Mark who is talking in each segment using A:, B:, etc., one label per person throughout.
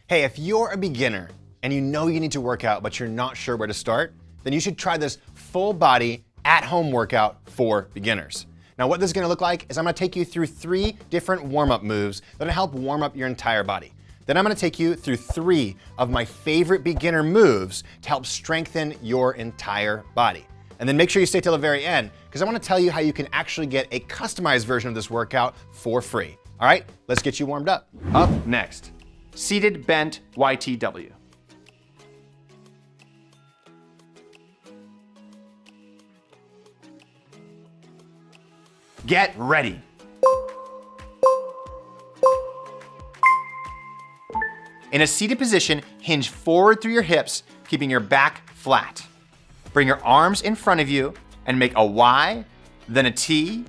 A: Hey, if you're a beginner and you know you need to work out, but you're not sure where to start, then you should try this full body at-home workout for beginners. Now, what this is gonna look like is I'm gonna take you through 3 different warm-up moves that'll help warm up your entire body. Then I'm gonna take you through 3 of my favorite beginner moves to help strengthen your entire body. And then make sure you stay till the very end, because I wanna tell you how you can actually get a customized version of this workout for free. All right, let's get you warmed up. Up next, seated bent YTW. Get ready. In a seated position, hinge forward through your hips, keeping your back flat. Bring your arms in front of you and make a Y, then a T,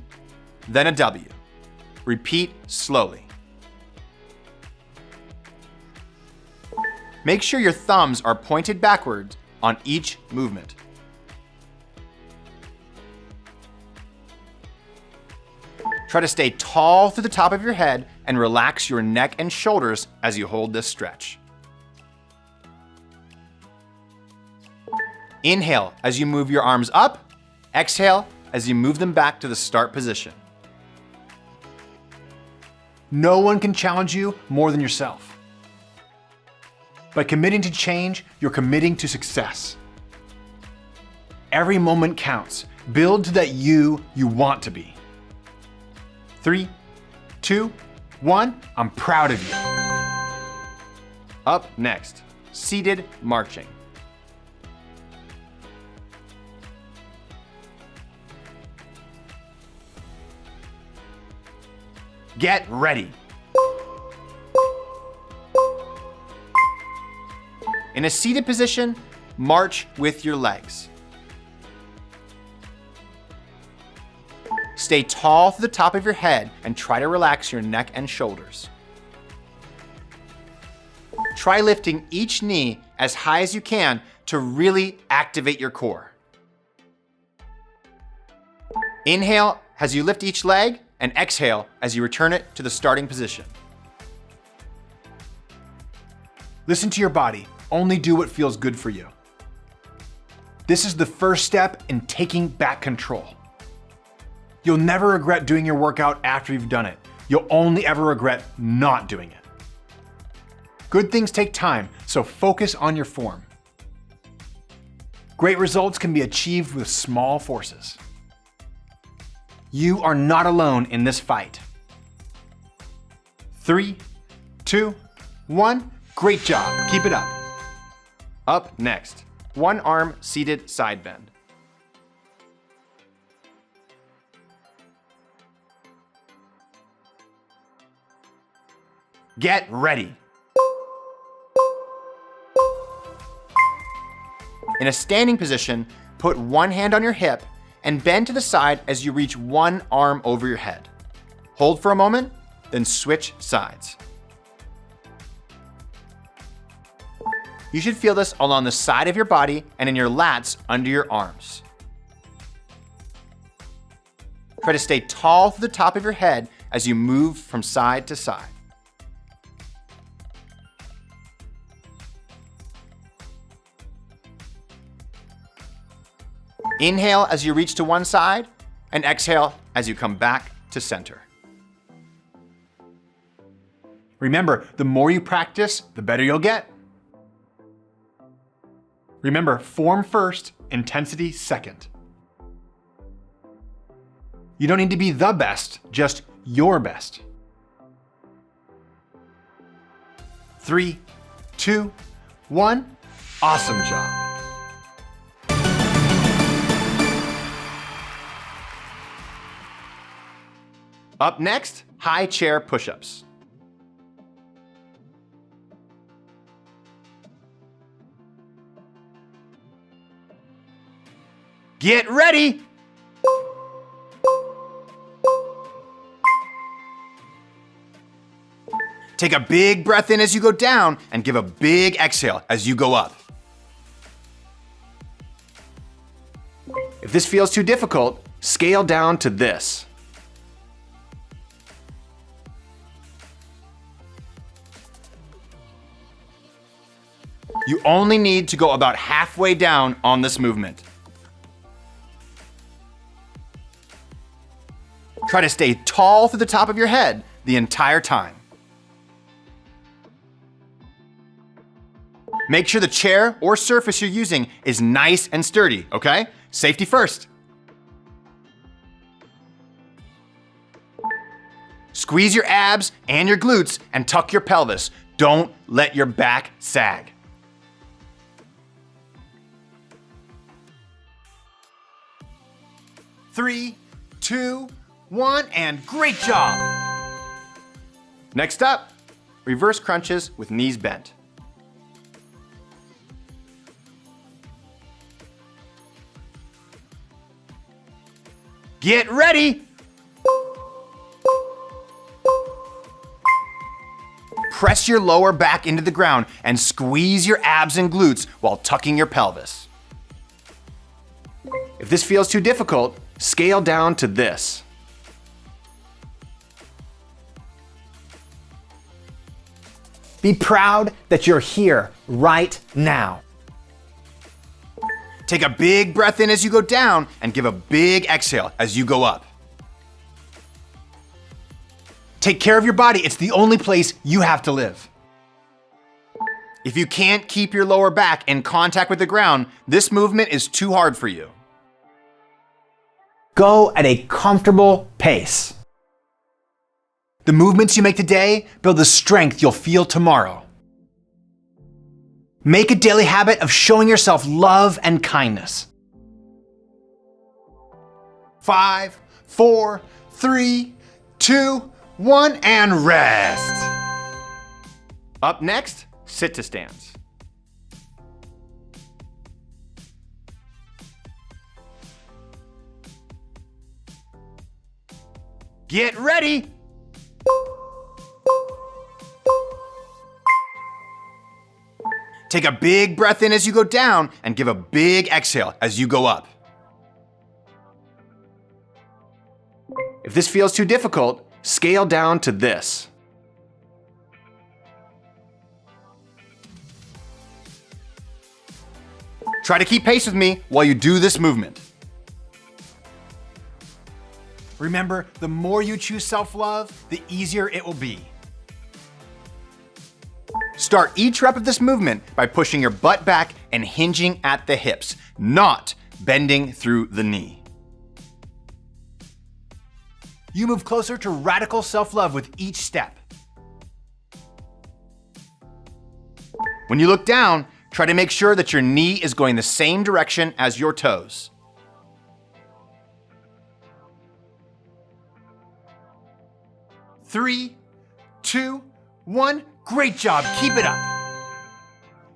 A: then a W. Repeat slowly. Make sure your thumbs are pointed backwards on each movement. Try to stay tall through the top of your head and relax your neck and shoulders as you hold this stretch. Inhale as you move your arms up. Exhale as you move them back to the start position.
B: No one can challenge you more than yourself. By committing to change, you're committing to success. Every moment counts. Build to that you want to be. 3, 2, 1, I'm proud of you.
A: Up next, seated marching. Get ready. In a seated position, march with your legs. Stay tall through the top of your head and try to relax your neck and shoulders. Try lifting each knee as high as you can to really activate your core. Inhale as you lift each leg and exhale as you return it to the starting position.
B: Listen to your body. Only do what feels good for you. This is the first step in taking back control. You'll never regret doing your workout after you've done it. You'll only ever regret not doing it. Good things take time, so focus on your form. Great results can be achieved with small forces. You are not alone in this fight.
A: 3, 2, 1, great job, keep it up. Up next, one arm seated side bend. Get ready. In a standing position, put one hand on your hip and bend to the side as you reach one arm over your head. Hold for a moment, then switch sides. You should feel this along the side of your body and in your lats under your arms. Try to stay tall through the top of your head as you move from side to side. Inhale as you reach to one side, and exhale as you come back to center.
B: Remember, the more you practice, the better you'll get. Remember, form first, intensity second. You don't need to be the best, just your best. 3, 2, 1, awesome job.
A: Up next, high chair push-ups. Get ready! Take a big breath in as you go down and give a big exhale as you go up. If this feels too difficult, scale down to this. You only need to go about halfway down on this movement. Try to stay tall through the top of your head the entire time. Make sure the chair or surface you're using is nice and sturdy, okay? Safety first. Squeeze your abs and your glutes and tuck your pelvis. Don't let your back sag. Three, two, one, and great job! Next up, reverse crunches with knees bent. Get ready! Press your lower back into the ground and squeeze your abs and glutes while tucking your pelvis. If this feels too difficult, scale down to this.
B: Be proud that you're here right now.
A: Take a big breath in as you go down and give a big exhale as you go up.
B: Take care of your body. It's the only place you have to live.
A: If you can't keep your lower back in contact with the ground, this movement is too hard for you.
B: Go at a comfortable pace. The movements you make today build the strength you'll feel tomorrow. Make a daily habit of showing yourself love and kindness.
A: 5, 4, 3, 2, 1, and rest. Up next, sit to stands. Get ready. Take a big breath in as you go down and give a big exhale as you go up. If this feels too difficult, scale down to this. Try to keep pace with me while you do this movement.
B: Remember, the more you choose self-love, the easier it will be.
A: Start each rep of this movement by pushing your butt back and hinging at the hips, not bending through the knee.
B: You move closer to radical self-love with each step.
A: When you look down, try to make sure that your knee is going the same direction as your toes. Three, two, one. Great job, keep it up.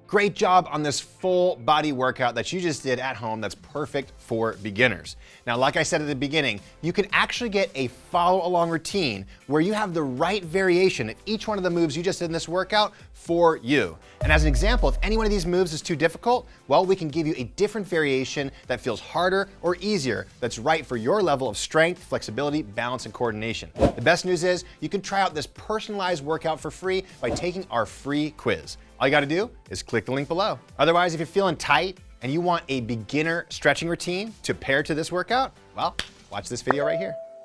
A: Great job on this full body workout that you just did at home that's perfect for beginners. Now, like I said at the beginning, you can actually get a follow along routine where you have the right variation of each one of the moves you just did in this workout for you. And as an example, if any one of these moves is too difficult, well, we can give you a different variation that feels harder or easier that's right for your level of strength, flexibility, balance, and coordination. The best news is you can try out this personalized workout for free by taking our free quiz. All you gotta do is click the link below. Otherwise, if you're feeling tight and you want a beginner stretching routine to pair to this workout, well, watch this video right here.